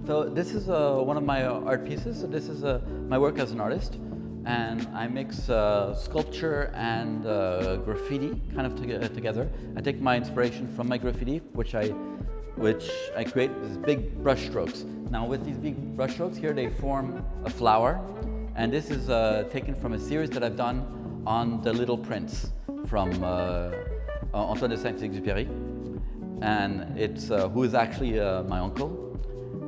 So this is one of my art pieces. So this is my work as an artist, and I mix sculpture and graffiti kind of together. I take my inspiration from my graffiti, which I create these big brush strokes. Now with these big brush strokes here, they form a flower, and this is taken from a series that I've done on The Little Prince from Antoine de Saint-Exupéry, and it's who is actually my uncle.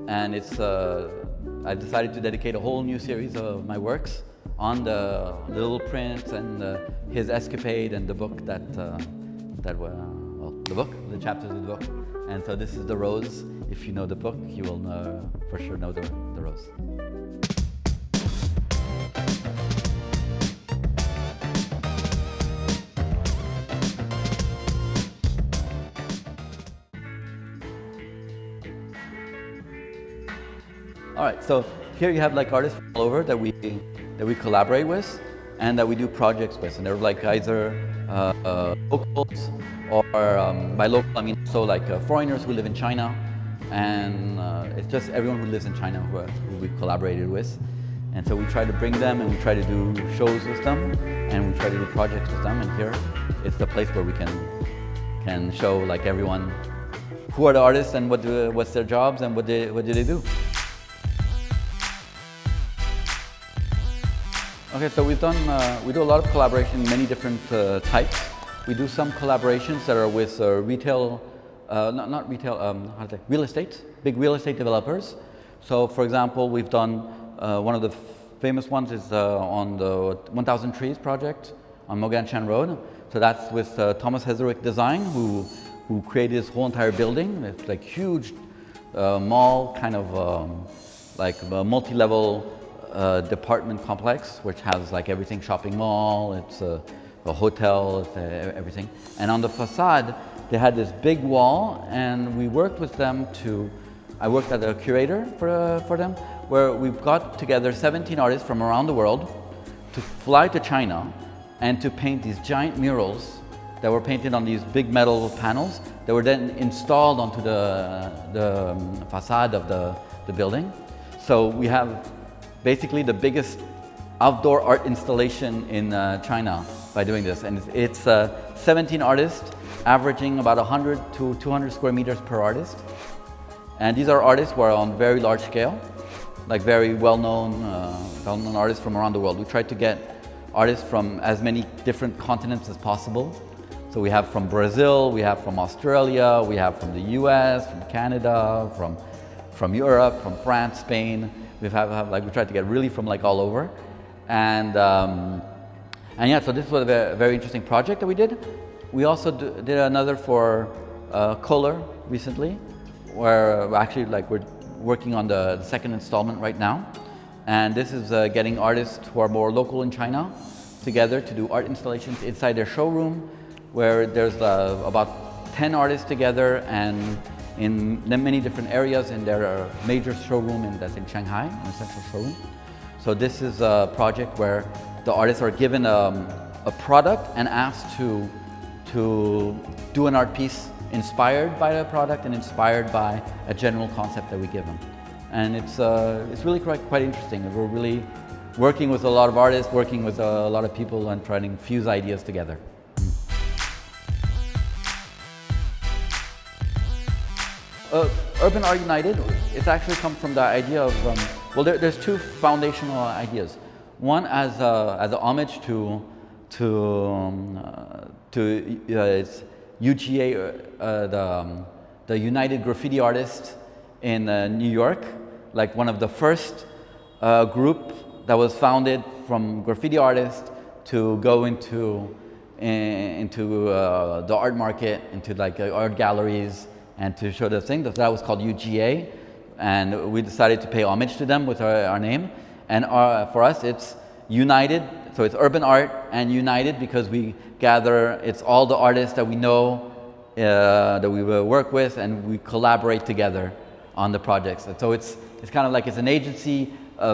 And it's I decided to dedicate a whole new series of my works on the Little Prince and his escapade and the book the chapters of the book. And so this is the rose. If you know the book, you will for sure know the rose. All right, so here you have like artists all over that we collaborate with and that we do projects with, and they're like either locals or by local I mean so like foreigners who live in China, and it's just everyone who lives in China who we collaborated with, and so we try to bring them and we try to do shows with them and we try to do projects with them, and here it's the place where we can show like everyone who are the artists and what's their jobs and what do they do. Okay, so we do a lot of collaboration, many different types. We do some collaborations that are with retail, not retail, real estate, big real estate developers. So for example, we've done, one of the famous ones is on the 1,000 Trees project on Nanjing Rd. So that's with Thomas Heatherwick design, who created this whole entire building. It's like huge mall, kind of like a multi-level department complex, which has like everything, shopping mall, it's a hotel, it's everything. And on the facade, they had this big wall, and we worked with them I worked as a curator for them, where we've got together 17 artists from around the world to fly to China and to paint these giant murals that were painted on these big metal panels that were then installed onto the facade of the building. So we have basically the biggest outdoor art installation in China by doing this, and it's 17 artists averaging about 100 to 200 square meters per artist, and these are artists who are on very large scale, like very well-known artists from around the world. We tried to get artists from as many different continents as possible. So we have from Brazil, we have from Australia, we have from the US, from Canada, from Europe, from France, Spain. We tried to get really from like all over, and yeah. So this was a very interesting project that we did. We also did another for Kohler recently, where we're working on the second installment right now, and this is getting artists who are more local in China together to do art installations inside their showroom, where there's about 10 artists together and in many different areas in their major showroom that's in Shanghai, a central showroom. So this is a project where the artists are given a product and asked to do an art piece inspired by the product and inspired by a general concept that we give them. And it's really quite interesting. We're really working with a lot of artists, working with a lot of people, and trying to fuse ideas together. Urban Art United, it's actually come from the idea of, well, there's two foundational ideas. One as an homage to it's UGA, the United Graffiti Artists in New York, like one of the first group that was founded from graffiti artists to go into the art market, into like art galleries, and to show the thing. That was called UGA, and we decided to pay homage to them with our name. And for us, it's United, so it's urban art and united because we gather, it's all the artists that we know, that we work with, and we collaborate together on the projects. And so it's kind of like it's an agency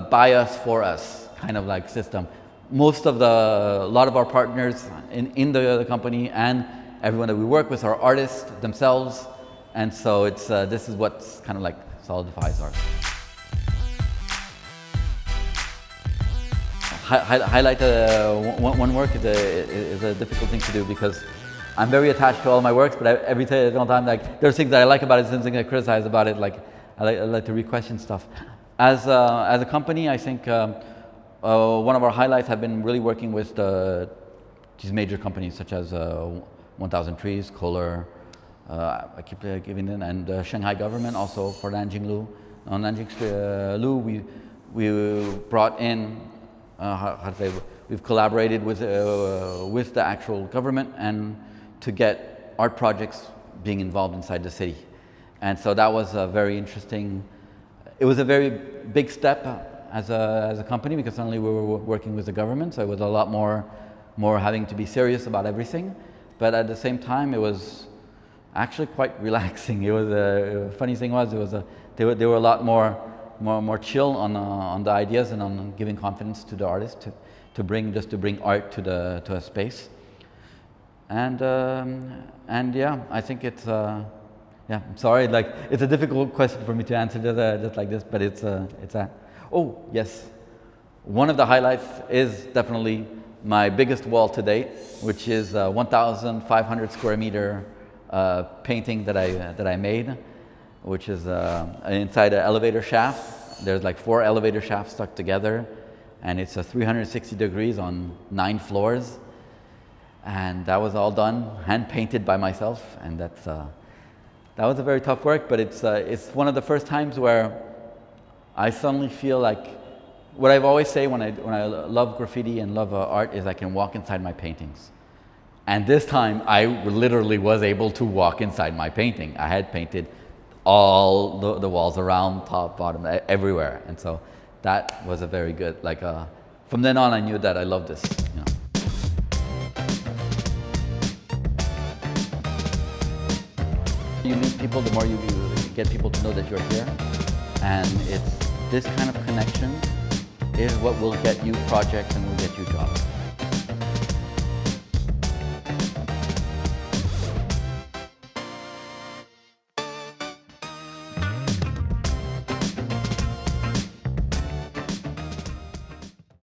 by us, for us, kind of like system. A lot of our partners in the company and everyone that we work with are artists themselves. And so this is what kind of like solidifies ours. highlight one work is a difficult thing to do because I'm very attached to all my works, but every single time, like, there's things that I like about it, things I criticize about it, like I like to re-question stuff. As a company, I think one of our highlights have been really working with these major companies such as 1000 Trees, Kohler, I keep giving them, and Shanghai government also for Nanjing Lu. On Nanjing Lu, we brought in, we've collaborated with the actual government and to get art projects being involved inside the city. And so that was a very interesting, it was a very big step as a company because suddenly we were working with the government, so it was a lot more having to be serious about everything. But at the same time, it was actually quite relaxing. It was a funny thing was, they were a lot more chill on the ideas and on giving confidence to the artist to bring art to a space. And yeah, I think it's yeah. I'm sorry, like it's a difficult question for me to answer just like this, but it's a. Oh yes, one of the highlights is definitely my biggest wall to date, which is 1,500 square meter painting that I made, which is inside an elevator shaft. There's like 4 elevator shafts stuck together, and it's 360 degrees on 9 floors. And that was all done, hand painted by myself, and that was a very tough work. But it's one of the first times where I suddenly feel like what I've always say when I love graffiti and love art is I can walk inside my paintings. And this time I literally was able to walk inside my painting. I had painted all the walls around, top, bottom, everywhere, and so that was a very good. Like from then on, I knew that I loved this. You know. You meet people, the more you get people to know that you're here, and it's this kind of connection is what will get you projects and will get you jobs.